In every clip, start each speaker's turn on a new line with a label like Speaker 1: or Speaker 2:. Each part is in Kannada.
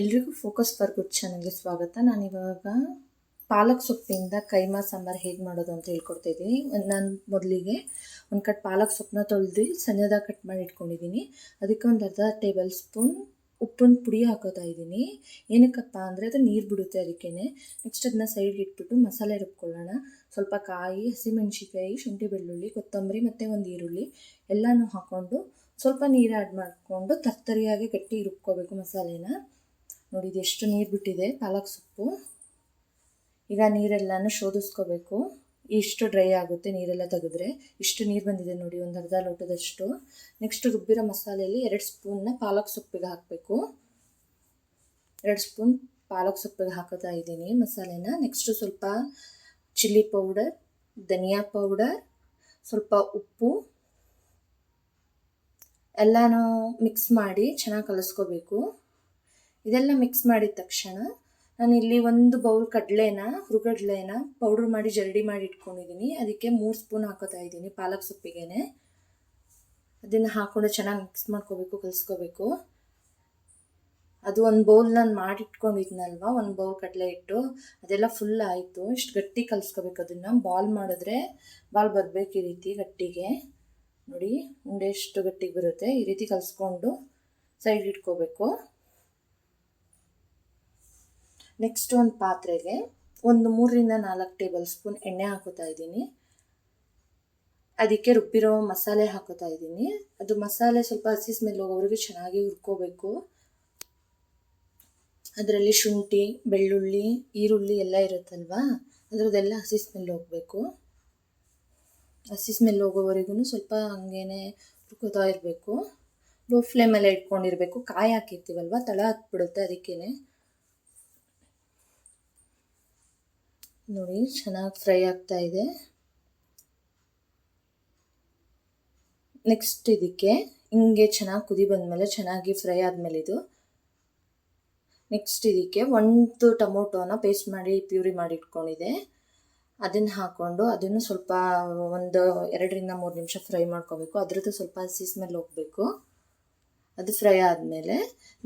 Speaker 1: ಎಲ್ರಿಗೂ ಫೋಕಸ್ ಫಾರ್ ಗುಡ್ ಚಾನಲ್ಗೆ ಸ್ವಾಗತ. ನಾನಿವಾಗ ಪಾಲಕ್ ಸೊಪ್ಪಿಂದ ಕೈಮಾ ಸಾಂಬಾರು ಹೇಗೆ ಮಾಡೋದು ಅಂತ ಹೇಳ್ಕೊಡ್ತಾ ಇದ್ದೀನಿ. ನಾನು ಮೊದಲಿಗೆ ಒಂದು ಕಟ್ ಪಾಲಕ್ ಸೊಪ್ಪನ್ನ ತೊಳೆದು ಸಣ್ಣದಾಗಿ ಕಟ್ ಮಾಡಿ ಇಟ್ಕೊಂಡಿದ್ದೀನಿ. ಅದಕ್ಕೆ ಒಂದು ಅರ್ಧ ಟೇಬಲ್ ಸ್ಪೂನ್ ಉಪ್ಪಿನ ಪುಡಿ ಹಾಕೋತಾ ಇದ್ದೀನಿ. ಏನಕ್ಕಪ್ಪ ಅಂದರೆ ಅದು ನೀರು ಬಿಡುತ್ತೆ ಅದಕ್ಕೇ. ನೆಕ್ಸ್ಟ್ ಅದನ್ನ ಸೈಡ್ಗೆ ಇಟ್ಬಿಟ್ಟು ಮಸಾಲೆ ರುಬ್ಕೊಳ್ಳೋಣ. ಸ್ವಲ್ಪ ಕಾಯಿ, ಹಸಿಮೆಣ್ಸಿಕಾಯಿ, ಶುಂಠಿ ಬೆಳ್ಳುಳ್ಳಿ, ಕೊತ್ತಂಬರಿ ಮತ್ತು ಒಂದು ಈರುಳ್ಳಿ ಎಲ್ಲನೂ ಹಾಕ್ಕೊಂಡು ಸ್ವಲ್ಪ ನೀರು ಆ್ಯಡ್ ಮಾಡಿಕೊಂಡು ತರ್ತರಿಯಾಗಿ ಗಟ್ಟಿ ರುಬ್ಕೋಬೇಕು ಮಸಾಲೆನ. ನೋಡಿ, ಇದು ಎಷ್ಟು ನೀರು ಬಿಟ್ಟಿದೆ ಪಾಲಕ್ ಸೊಪ್ಪು. ಈಗ ನೀರೆಲ್ಲನೂ ಶೋಧಿಸ್ಕೋಬೇಕು. ಇಷ್ಟು ಡ್ರೈ ಆಗುತ್ತೆ ನೀರೆಲ್ಲ ತೆಗೆದ್ರೆ. ಇಷ್ಟು ನೀರು ಬಂದಿದೆ ನೋಡಿ, ಒಂದು ಅರ್ಧ ಲೋಟದಷ್ಟು. ನೆಕ್ಸ್ಟ್ ರುಬ್ಬಿರೋ ಮಸಾಲೆಯಲ್ಲಿ 2 ಸ್ಪೂನ್ನ ಪಾಲಕ್ ಸೊಪ್ಪಿಗೆ ಹಾಕಬೇಕು. 2 ಸ್ಪೂನ್ ಪಾಲಕ್ ಸೊಪ್ಪಿಗೆ ಹಾಕೋತಾ ಇದ್ದೀನಿ ಮಸಾಲೆನ. ನೆಕ್ಸ್ಟು ಸ್ವಲ್ಪ ಚಿಲ್ಲಿ ಪೌಡರ್, ಧನಿಯಾ ಪೌಡರ್, ಸ್ವಲ್ಪ ಉಪ್ಪು ಎಲ್ಲನೂ ಮಿಕ್ಸ್ ಮಾಡಿ ಚೆನ್ನಾಗಿ ಕಲಿಸ್ಕೋಬೇಕು. ಇದೆಲ್ಲ ಮಿಕ್ಸ್ ಮಾಡಿದ ತಕ್ಷಣ ನಾನಿಲ್ಲಿ 1 ಬೌಲ್ ಹುರುಗಡ್ಲೆನ ಪೌಡ್ರ್ ಮಾಡಿ ಜರಡಿ ಮಾಡಿ ಇಟ್ಕೊಂಡಿದ್ದೀನಿ. ಅದಕ್ಕೆ 3 ಸ್ಪೂನ್ ಹಾಕೋತಾ ಇದ್ದೀನಿ ಪಾಲಕ್ ಸೊಪ್ಪಿಗೆ. ಅದನ್ನು ಹಾಕ್ಕೊಂಡು ಚೆನ್ನಾಗಿ ಮಿಕ್ಸ್ ಮಾಡ್ಕೋಬೇಕು, ಕಲಿಸ್ಕೋಬೇಕು. ಅದು 1 ಬೌಲ್ ನಾನು ಮಾಡಿಟ್ಕೊಂಡಿದ್ನಲ್ವ, 1 ಬೌಲ್ ಕಡಲೆ ಹಿಟ್ಟು, ಅದೆಲ್ಲ ಫುಲ್ ಆಯಿತು. ಇಷ್ಟು ಗಟ್ಟಿ ಕಲಿಸ್ಕೋಬೇಕು. ಅದನ್ನು ಬಾಲ್ ಮಾಡಿದ್ರೆ ಬಾಲ್ ಬರಬೇಕು ಈ ರೀತಿ ಗಟ್ಟಿಗೆ. ನೋಡಿ, ಉಂಡೆ ಎಷ್ಟು ಗಟ್ಟಿಗೆ ಬರುತ್ತೆ. ಈ ರೀತಿ ಕಲಿಸ್ಕೊಂಡು ಸೈಡ್ ಇಟ್ಕೋಬೇಕು. ನೆಕ್ಸ್ಟ್ ಒಂದು ಪಾತ್ರೆಗೆ 3 ರಿಂದ 4 ಟೇಬಲ್ ಸ್ಪೂನ್ ಎಣ್ಣೆ ಹಾಕೋತಾ ಇದ್ದೀನಿ. ಅದಕ್ಕೆ ರುಬ್ಬಿರೋ ಮಸಾಲೆ ಹಾಕೋತಾ ಇದ್ದೀನಿ. ಅದು ಮಸಾಲೆ ಸ್ವಲ್ಪ ಹಸಿ ಸ್ಮೆಲ್ ಹೋಗೋವರೆಗೂ ಚೆನ್ನಾಗಿ ಹುರ್ಕೋಬೇಕು. ಅದರಲ್ಲಿ ಶುಂಠಿ, ಬೆಳ್ಳುಳ್ಳಿ, ಈರುಳ್ಳಿ ಎಲ್ಲ ಇರುತ್ತಲ್ವಾ, ಅದರದ್ದೆಲ್ಲ ಹಸಿ ಸ್ಮೆಲ್ ಹೋಗಬೇಕು. ಹಸಿ ಸ್ಮೆಲ್ ಹೋಗೋವರೆಗೂ ಸ್ವಲ್ಪ ಹಂಗೇನೆ ಹುರ್ಕೋತಾ ಇರಬೇಕು. ಲೋ ಫ್ಲೇಮಲ್ಲೇ ಇಟ್ಕೊಂಡಿರಬೇಕು. ಕಾಯಿ ಹಾಕಿರ್ತೀವಲ್ವ, ತಳ ಹತ್ಬಿಡುತ್ತೆ ಅದಕ್ಕೇ. ನೋಡಿ, ಚೆನ್ನಾಗಿ ಫ್ರೈ ಆಗ್ತಾ ಇದೆ. ನೆಕ್ಸ್ಟ್ ಇದಕ್ಕೆ ಹಿಂಗೆ ಚೆನ್ನಾಗಿ ಕುದಿ ಬಂದಮೇಲೆ, ಚೆನ್ನಾಗಿ ಫ್ರೈ ಆದಮೇಲೆ ಇದು ನೆಕ್ಸ್ಟ್ ಇದಕ್ಕೆ 1 ಟೊಮೊಟೊನ ಪೇಸ್ಟ್ ಮಾಡಿ ಪ್ಯೂರಿ ಮಾಡಿ ಇಟ್ಕೊಂಡಿದೆ. ಅದನ್ನು ಹಾಕ್ಕೊಂಡು ಅದನ್ನು ಸ್ವಲ್ಪ ಒಂದು 2 ರಿಂದ 3 ನಿಮಿಷ ಫ್ರೈ ಮಾಡ್ಕೋಬೇಕು. ಅದ್ರದ್ದು ಸ್ವಲ್ಪ ಹಸಿ ಸ್ಮೆಲ್ ಹೋಗಬೇಕು. ಅದು ಫ್ರೈ ಆದಮೇಲೆ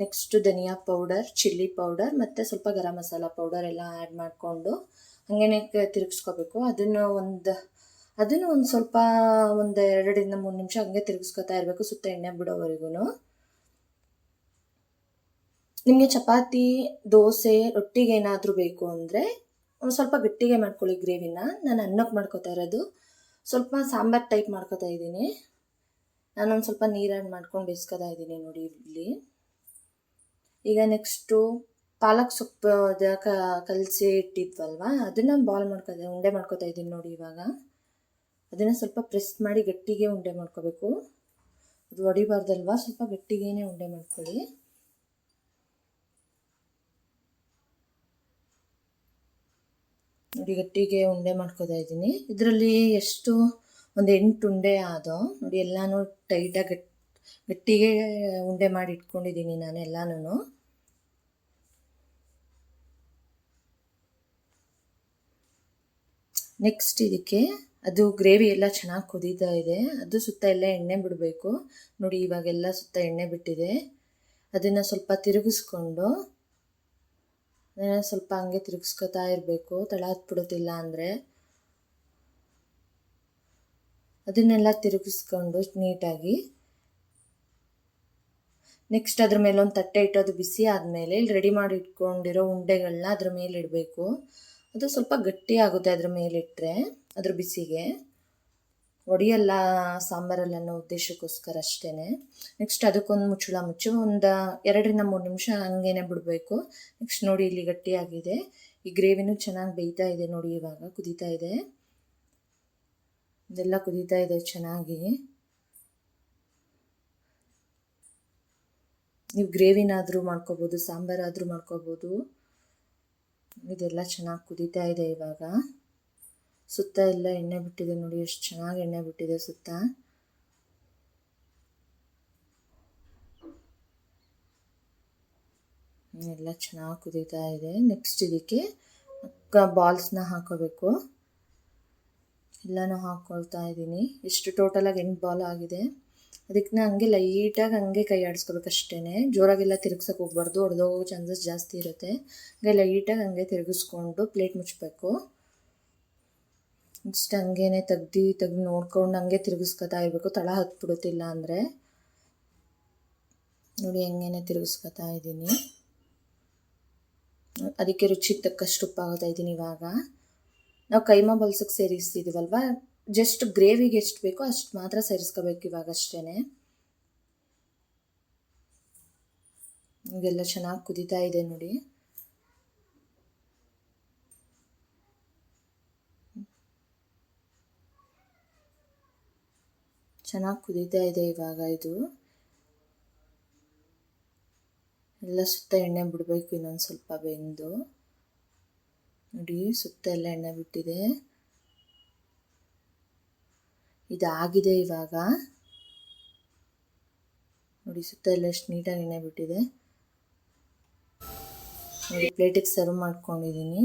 Speaker 1: ನೆಕ್ಸ್ಟ್ ಧನಿಯಾ ಪೌಡರ್, ಚಿಲ್ಲಿ ಪೌಡರ್ ಮತ್ತು ಸ್ವಲ್ಪ ಗರಂ ಮಸಾಲ ಪೌಡರ್ ಎಲ್ಲ ಆ್ಯಡ್ ಮಾಡಿಕೊಂಡು ಹಾಗೇನೆ ತಿರುಗಿಸ್ಕೋಬೇಕು. ಅದನ್ನು ಒಂದು ಸ್ವಲ್ಪ 2 ರಿಂದ 3 ನಿಮಿಷ ಹಂಗೆ ತಿರುಗಿಸ್ಕೊತಾ ಇರಬೇಕು, ಸುತ್ತ ಎಣ್ಣೆ ಬಿಡೋವರೆಗೂ. ನಿಮಗೆ ಚಪಾತಿ, ದೋಸೆ, ರೊಟ್ಟಿಗೆ ಏನಾದರೂ ಬೇಕು ಅಂದರೆ ಒಂದು ಸ್ವಲ್ಪ ಗಟ್ಟಿಗೆ ಮಾಡ್ಕೊಳ್ಳಿ ಗ್ರೇವಿನ. ನಾನು ಅನ್ನಕ್ಕೆ ಮಾಡ್ಕೋತಾ ಇರೋದು. ಸ್ವಲ್ಪ ಸಾಂಬಾರು ಟೈಪ್ ಮಾಡ್ಕೋತಾ ಇದ್ದೀನಿ. ನಾನೊಂದು ಸ್ವಲ್ಪ ನೀರು ಆ್ಯಡ್ ಮಾಡ್ಕೊಂಡು ಬೇಯಿಸ್ಕೊತಾ ಇದ್ದೀನಿ ನೋಡಿ ಇಲ್ಲಿ. ಈಗ ನೆಕ್ಸ್ಟು ಪಾಲಕ್ ಸೊಪ್ಪು ಕಲಸಿ ಇಟ್ಟಿದ್ವಲ್ವ, ಅದನ್ನು ಉಂಡೆ ಮಾಡ್ಕೋತಾ ಇದ್ದೀನಿ ನೋಡಿ. ಇವಾಗ ಅದನ್ನು ಸ್ವಲ್ಪ ಪ್ರೆಸ್ ಮಾಡಿ ಗಟ್ಟಿಗೆ ಉಂಡೆ ಮಾಡ್ಕೋಬೇಕು. ಅದು ಒಡಿಬಾರ್ದಲ್ವ, ಸ್ವಲ್ಪ ಗಟ್ಟಿಗೇನೆ ಉಂಡೆ ಮಾಡ್ಕೊಳ್ಳಿ. ನೋಡಿ, ಗಟ್ಟಿಗೆ ಉಂಡೆ ಮಾಡ್ಕೋತಾ ಇದ್ದೀನಿ. ಇದರಲ್ಲಿ ಎಷ್ಟು ಒಂದು 8 ಉಂಡೆ ಆದೋ ನೋಡಿ. ಎಲ್ಲನೂ ಟೈಟಾಗಿ ಗಟ್ಟಿಗೆ ಉಂಡೆ ಮಾಡಿ ಇಟ್ಕೊಂಡಿದ್ದೀನಿ ನಾನು ಎಲ್ಲನೂ. ನೆಕ್ಸ್ಟ್ ಇದಕ್ಕೆ ಅದು ಗ್ರೇವಿ ಎಲ್ಲ ಚೆನ್ನಾಗಿ ಕುದೀತಾ ಇದೆ. ಅದು ಸುತ್ತ ಎಲ್ಲ ಎಣ್ಣೆ ಬಿಡಬೇಕು ನೋಡಿ. ಇವಾಗೆಲ್ಲ ಸುತ್ತ ಎಣ್ಣೆ ಬಿಟ್ಟಿದೆ. ಅದನ್ನು ಸ್ವಲ್ಪ ತಿರುಗಿಸ್ಕೊಂಡು ಸ್ವಲ್ಪ ಹಂಗೆ ತಿರುಗಿಸ್ಕೊತಾ ಇರಬೇಕು, ತಳ ಹತ್ಬಿಡುತ್ತಿಲ್ಲ ಅಂದರೆ. ಅದನ್ನೆಲ್ಲ ತಿರುಗಿಸ್ಕೊಂಡು ನೀಟಾಗಿ ನೆಕ್ಸ್ಟ್ ಅದ್ರ ಮೇಲೆ ಒಂದು ತಟ್ಟೆ ಇಟ್ಟು ಅದು ಬಿಸಿ ಆದಮೇಲೆ ಇಲ್ಲಿ ರೆಡಿ ಮಾಡಿ ಇಟ್ಕೊಂಡಿರೋ ಉಂಡೆಗಳನ್ನ ಅದ್ರ ಮೇಲೆ ಇಡಬೇಕು. ಅದು ಸ್ವಲ್ಪ ಗಟ್ಟಿ ಆಗುತ್ತೆ ಅದ್ರ ಮೇಲಿಟ್ಟರೆ, ಅದ್ರ ಬಿಸಿಗೆ ಒಡೆಯಲ್ಲ ಸಾಂಬಾರಲ್ಲಿ ಅನ್ನೋ ಉದ್ದೇಶಕ್ಕೋಸ್ಕರ ಅಷ್ಟೇ. ನೆಕ್ಸ್ಟ್ ಅದಕ್ಕೊಂದು ಮುಚ್ಚಳ ಮುಚ್ಚಿ ಒಂದು 2 ರಿಂದ 3 ನಿಮಿಷ ಹಂಗೇನೆ ಬಿಡಬೇಕು. ನೆಕ್ಸ್ಟ್ ನೋಡಿ, ಇಲ್ಲಿ ಗಟ್ಟಿಯಾಗಿದೆ. ಈ ಗ್ರೇವಿನೂ ಚೆನ್ನಾಗಿ ಬೇಯ್ತಾ ಇದೆ ನೋಡಿ. ಇವಾಗ ಕುದೀತಾ ಇದೆ, ಇದೆಲ್ಲ ಕುದೀತಾ ಇದೆ ಚೆನ್ನಾಗಿ. ನೀವು ಗ್ರೇವಿನಾದರೂ ಮಾಡ್ಕೋಬೋದು, ಸಾಂಬಾರಾದರೂ ಮಾಡ್ಕೋಬೋದು. ಇದೆಲ್ಲ ಚೆನ್ನಾಗಿ ಕುದೀತಾ ಇದೆ. ಇವಾಗ ಸುತ್ತ ಎಲ್ಲ ಎಣ್ಣೆ ಬಿಟ್ಟಿದೆ ನೋಡಿ, ಎಷ್ಟು ಚೆನ್ನಾಗಿ ಎಣ್ಣೆ ಬಿಟ್ಟಿದೆ ಸುತ್ತ. ಎಲ್ಲ ಚೆನ್ನಾಗಿ ಕುದೀತಾ ಇದೆ. ನೆಕ್ಸ್ಟ್ ಇದಕ್ಕೆ ಬಾಲ್ಸ್ನ ಹಾಕೋಬೇಕು. ಎಲ್ಲನೂ ಹಾಕ್ಕೊಳ್ತಾ ಇದ್ದೀನಿ. ಎಷ್ಟು ಟೋಟಲಾಗಿ 8 ಬಾಲ್ ಆಗಿದೆ. ಅದಕ್ಕೆ ಹಂಗೆ ಲೈಟಾಗಿ ಹಂಗೆ ಕೈ ಆಡಿಸ್ಕೋಬೇಕು ಅಷ್ಟೇ, ಜೋರಾಗೆಲ್ಲ ತಿರುಗ್ಸೋಕೆ ಹೋಗ್ಬಾರ್ದು, ಹೊಡೆದೋಗೋ ಚಾನ್ಸಸ್ ಜಾಸ್ತಿ ಇರುತ್ತೆ. ಹಂಗೆ ಲೈಟಾಗಿ ಹಂಗೆ ತಿರುಗಿಸ್ಕೊಂಡು ಪ್ಲೇಟ್ ಮುಚ್ಚಬೇಕು. ಇಷ್ಟು ಹಂಗೇ ತೆಗ್ದು ನೋಡ್ಕೊಂಡು ಹಂಗೆ ತಿರುಗಿಸ್ಕೊತಾ ಇರಬೇಕು, ತಳ ಹತ್ಬಿಡುತ್ತಿಲ್ಲ ಅಂದರೆ. ನೋಡಿ ಹೆಂಗೇನೆ ತಿರುಗಿಸ್ಕೊತಾ ಇದ್ದೀನಿ. ಅದಕ್ಕೆ ರುಚಿಗೆ ತಕ್ಕಷ್ಟು ಉಪ್ಪು ಹಾಕ್ತಾ ಇದ್ದೀನಿ. ಇವಾಗ ನಾವು ಕೈಮಾ ಬಲ್ಸಕ್ಕೆ ಸೇರಿಸ್ತಿದ್ದೀವಲ್ವ, ಜಸ್ಟ್ ಗ್ರೇವಿಗೆ ಎಷ್ಟು ಬೇಕೋ ಅಷ್ಟು ಮಾತ್ರ ಸೇರಿಸ್ಕೋಬೇಕು ಇವಾಗ ಅಷ್ಟೇ. ಇದೆಲ್ಲ ಚೆನ್ನಾಗಿ ಕುದೀತಾ ಇದೆ ನೋಡಿ. ಚೆನ್ನಾಗಿ ಕುದೀತಾ ಇದೆ ಇವಾಗ. ಇದು ಎಲ್ಲ ಸುತ್ತ ಎಣ್ಣೆ ಬಿಡಬೇಕು, ಇನ್ನೊಂದು ಸ್ವಲ್ಪ ಬೆಂದು. ನೋಡಿ ಸುತ್ತ ಎಲ್ಲ ಎಣ್ಣೆ ಬಿಟ್ಟಿದೆ. ಇದಾಗಿದೆ ಇವಾಗ. ನೋಡಿ ಸುತ್ತ ಎಲ್ಲ ಎಷ್ಟು ನೀಟಾಗಿ ಎಣ್ಣೆ ಬಿಟ್ಟಿದೆ ನೋಡಿ. ಪ್ಲೇಟಿಗೆ ಸರ್ವ್ ಮಾಡ್ಕೊಂಡಿದ್ದೀನಿ.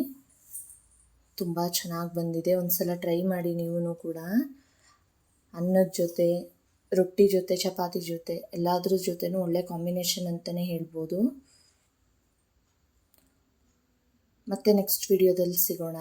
Speaker 1: ತುಂಬ ಚೆನ್ನಾಗಿ ಬಂದಿದೆ. ಒಂದು ಸಲ ಟ್ರೈ ಮಾಡಿ ನೀವು ಕೂಡ. ಅನ್ನದ ಜೊತೆ, ರೊಟ್ಟಿ ಜೊತೆ, ಚಪಾತಿ ಜೊತೆ ಎಲ್ಲಾದ್ರ ಜೊತೆನೂ ಒಳ್ಳೆ ಕಾಂಬಿನೇಷನ್ ಅಂತಲೇ ಹೇಳ್ಬೋದು. ಮತ್ತೆ ನೆಕ್ಸ್ಟ್ ವಿಡಿಯೋದಲ್ಲಿ ಸಿಗೋಣ.